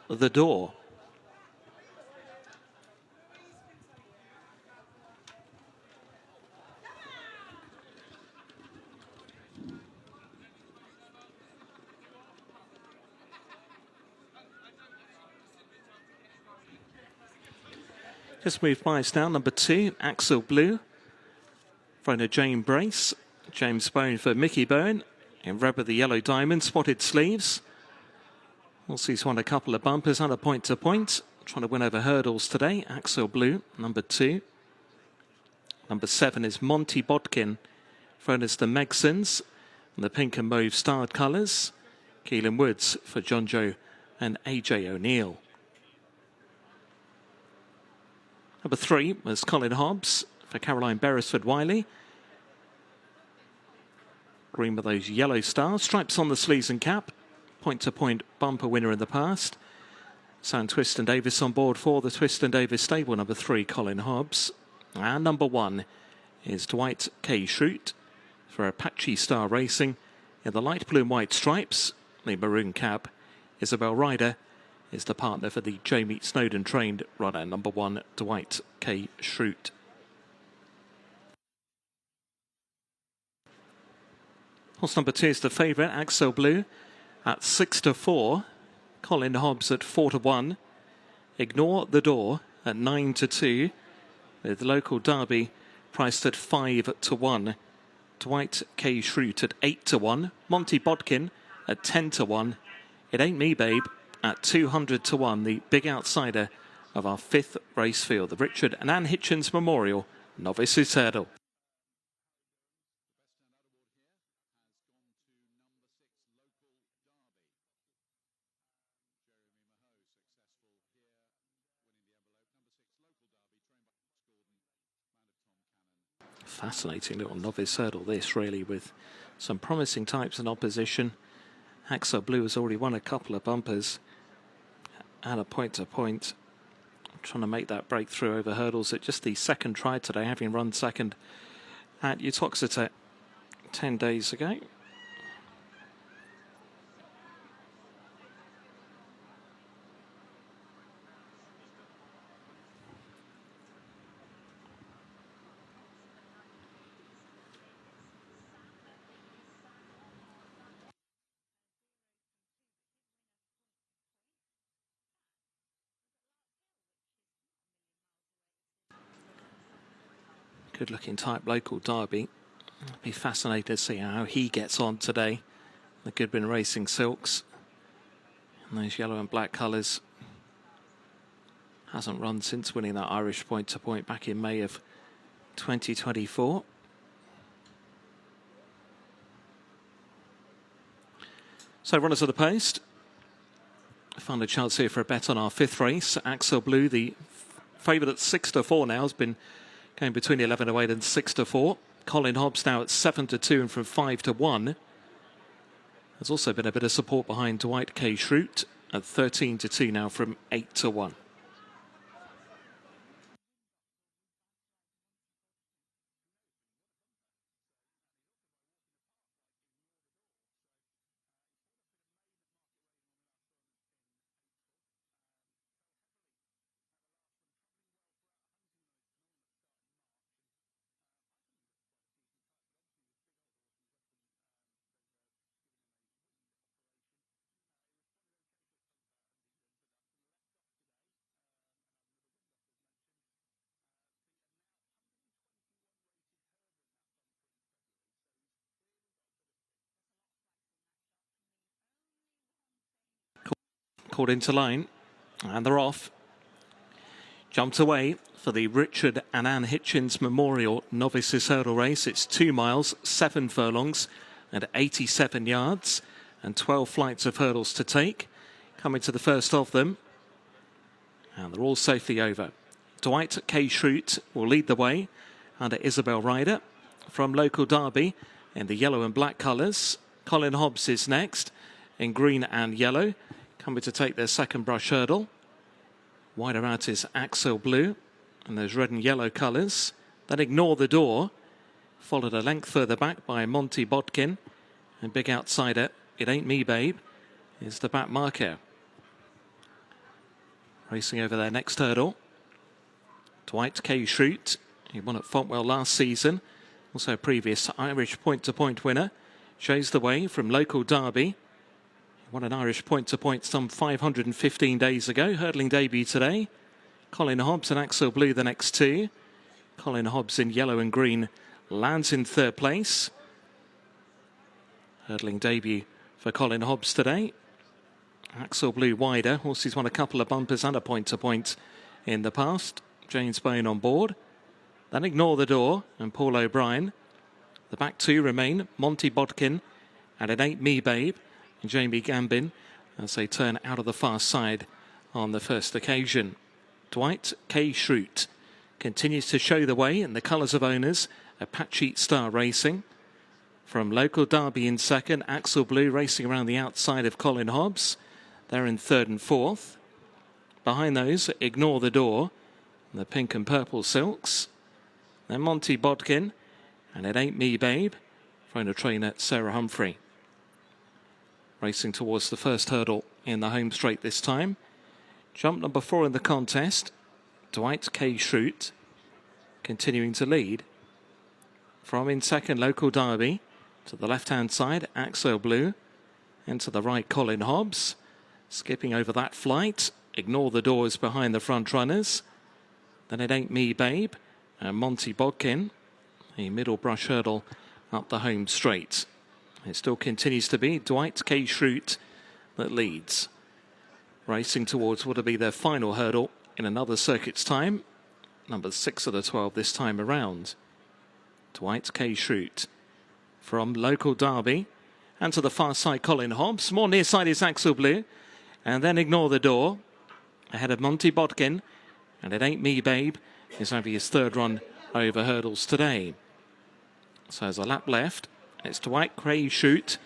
the Door. Just moved by us now, number 2, Axel Blue. Front of James Brace, James Bone for Mickey Bone. In red with the yellow diamond, spotted sleeves. Also he's won a couple of bumpers and a point-to-point. Trying to win over hurdles today, Axel Blue, number 2. Number 7 is Monty Bodkin, known as the Megsons, and the pink and mauve starred colours. Keelan Woods for John Joe and AJ O'Neill. Number 3 was Colin Hobbs for Caroline Beresford-Wiley. Green with those yellow stars, stripes on the sleeves and cap. Point-to-point bumper winner in the past. Sound Twist and Davis on board for the Twist and Davis stable. Number 3, Colin Hobbs. And number 1 is Dwight K. Schrute for Apache Star Racing. In the light blue and white stripes, the maroon cap. Isabel Ryder is the partner for the Jamie Snowden trained runner. Number 1, Dwight K. Schrute. Horse number 2 is the favourite, Axel Blue, at 6-4. Colin Hobbs at 4-1. Ignore the Door at 9-2. With local Derby priced at 5-1. Dwight K. Schrute at 8-1. Monty Bodkin at 10-1. It Ain't Me Babe at 200-1. The big outsider of our 5th race field, the Richard and Anne Hitchens Memorial Novices Hurdle. Fascinating little novice hurdle this, really, with some promising types in opposition. Axel Blue has already won a couple of bumpers and a point-to-point. Trying to make that breakthrough over hurdles at just the second try today, having run second at Uttoxeter 10 days ago. Good looking type local Derby. Be fascinated to see how he gets on today. The Goodwin Racing Silks. And those yellow and black colours. Hasn't run since winning that Irish point-to-point back in May of 2024. So runners of the post. Find a chance here for a bet on our 5th race. Axel Blue, the favourite at 6-4 now, has been going between 11-8 and 6-4. Colin Hobbs now at 7-2 and from 5-1. There's also been a bit of support behind Dwight K. Schrute at 13-2 now from 8-1. Called into line, and they're off. Jumped away for the Richard and Anne Hitchens Memorial Novices Hurdle Race. It's 2 miles, 7 furlongs and 87 yards and 12 flights of hurdles to take. Coming to the first of them, and they're all safely over. Dwight K. Schrute will lead the way under Isabel Ryder from local Derby in the yellow and black colours. Colin Hobbs is next in green and yellow, coming to take their second brush hurdle. Wider out is Axel Blue and those red and yellow colours. Then Ignore the Door, followed a length further back by Monty Bodkin. And big outsider, It Ain't Me Babe, is the back marker. Racing over their next hurdle. Dwight K. Shroot, he won at Fontwell last season. Also a previous Irish point-to-point winner. Shows the way from local Derby. He won an Irish point-to-point some 515 days ago. Hurdling debut today. Colin Hobbs and Axel Blue the next two. Colin Hobbs in yellow and green lands in third place. Hurdling debut for Colin Hobbs today. Axel Blue wider. Horses won a couple of bumpers and a point-to-point in the past. James Bone on board. Then Ignore the Door and Paul O'Brien. The back two remain Monty Bodkin and an 8 Me Babe and Jamie Gambin as they turn out of the fast side on the first occasion. Dwight K. Shroot continues to show the way in the colours of owners. Apache Star Racing. From local Derby in second, Axel Blue racing around the outside of Colin Hobbs. They're in third and fourth. Behind those, Ignore the Door, the pink and purple silks. Then Monty Bodkin, and It Ain't Me Babe, from trainer Sarah Humphrey. Racing towards the first hurdle in the home straight this time. Jump number 4 in the contest, Dwight K. Shroot, continuing to lead. From in second, local Derby. To the left-hand side, Axel Blue. And to the right, Colin Hobbs. Skipping over that flight, Ignore the Doors behind the front runners. Then It Ain't Me Babe and Monty Bodkin. A middle brush hurdle up the home straight. It still continues to be Dwight K. Shroot that leads. Racing towards what will be their final hurdle in another circuit's time. Number 6 of the 12 this time around. Dwight K. Shroot. From local Derby. And to the far side, Colin Hobbs. More near side is Axel Blue. And then Ignore the Door. Ahead of Monty Bodkin. And It Ain't Me Babe is over his third run over hurdles today. So there's a lap left. It's Dwight K. Shroot.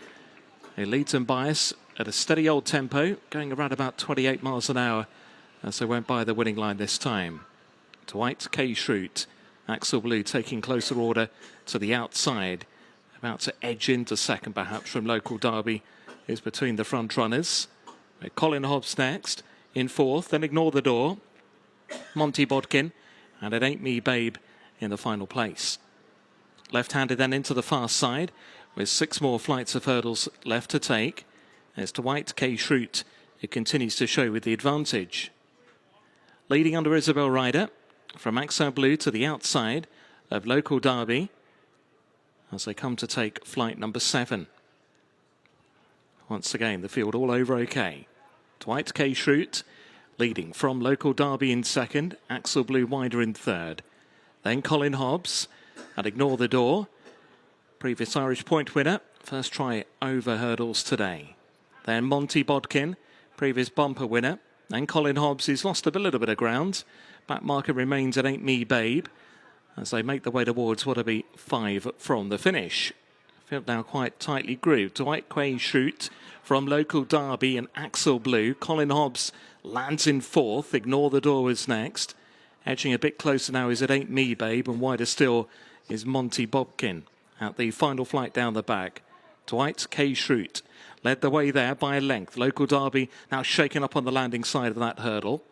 He leads in bias at a steady old tempo, going around about 28 miles an hour as they went by the winning line this time. Dwight K. Shroot. Axel Blue taking closer order to the outside. About to edge into second perhaps from local Derby is between the front runners. Colin Hobbs next in fourth, then Ignore the Door. Monty Bodkin and It Ain't Me Babe in the final place. Left-handed then into the fast side with 6 more flights of hurdles left to take. It's Dwight K. Shroot who continues to show with the advantage. Leading under Isabel Ryder from Axel Blue to the outside of local Derby as they come to take flight number 7. Once again, the field all over okay. Dwight K. Shroot leading from local Derby in second, Axel Blue wider in third. Then Colin Hobbs and Ignore the Door. Previous Irish point winner, first try over hurdles today. Then Monty Bodkin, previous bumper winner. Then Colin Hobbs, who's lost a little bit of ground. Back marker remains It Ain't Me Babe as they make their way towards what will be 5 from the finish. Field now quite tightly grooved. Dwight K. Shroot from local Derby and Axel Blue. Colin Hobbs lands in fourth. Ignore the Door is next. Edging a bit closer now is It Ain't Me Babe, and wider still is Monty Bodkin. At the final flight down the back, Dwight K. Shroot led the way there by a length. Local Derby now shaken up on the landing side of that hurdle.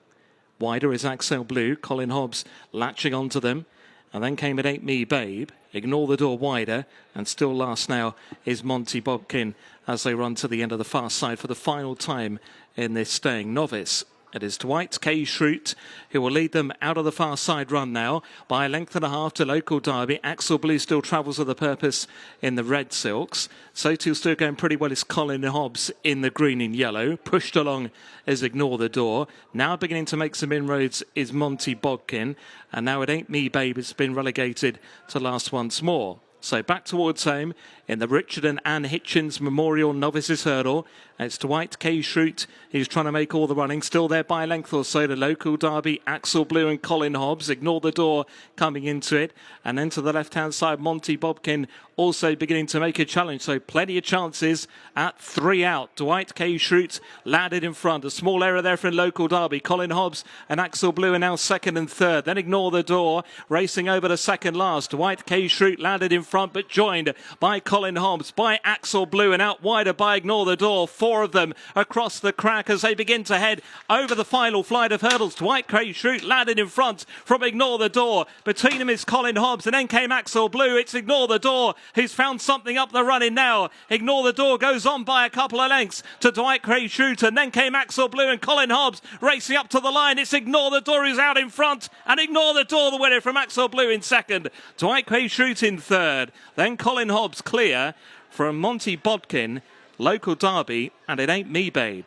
Wider is Axel Blue. Colin Hobbs latching onto them. And then came It Ain't Me Babe. Ignore the Door wider. And still last now is Monty Bodkin as they run to the end of the fast side for the final time in this staying novice. It is Dwight K. Shroot who will lead them out of the far side run now by a length and a half to local Derby. Axel Blue still travels with a purpose in the red silks. So too still going pretty well is Colin Hobbs in the green and yellow. Pushed along is Ignore the Door. Now beginning to make some inroads is Monty Bodkin. And now It Ain't Me Babe has been relegated to last once more. So back towards home in the Richard and Anne Hitchens Memorial Novices Hurdle. It's Dwight K. Shroot who's trying to make all the running. Still there by a length or so to local Derby, Axel Blue and Colin Hobbs. Ignore the Door coming into it. And then to the left-hand side, Monty Bodkin also beginning to make a challenge. So plenty of chances at 3 out. Dwight K. Schrute landed in front. A small error there for Local Derby. Colin Hobbs and Axel Blue are now second and third. Then Ignore the Door racing over to second last. Dwight K. Schrute landed in front but joined by Colin Hobbs, by Axel Blue, and out wider by Ignore the Door. 4 of them across the crack as they begin to head over the final flight of hurdles. Dwight K. Schrute landed in front from Ignore the Door. Between them is Colin Hobbs, and then came Axel Blue. It's Ignore the Door who's found something up the running now. Ignore the Door goes on by a couple of lengths to Dwight K. Schrute, and then came Axel Blue and Colin Hobbs racing up to the line. It's Ignore the Door who's out in front, and Ignore the Door the winner from Axel Blue in second. Dwight K. Schrute in third. Then Colin Hobbs clear from Monty Bodkin, Local Derby, and It Ain't Me Babe.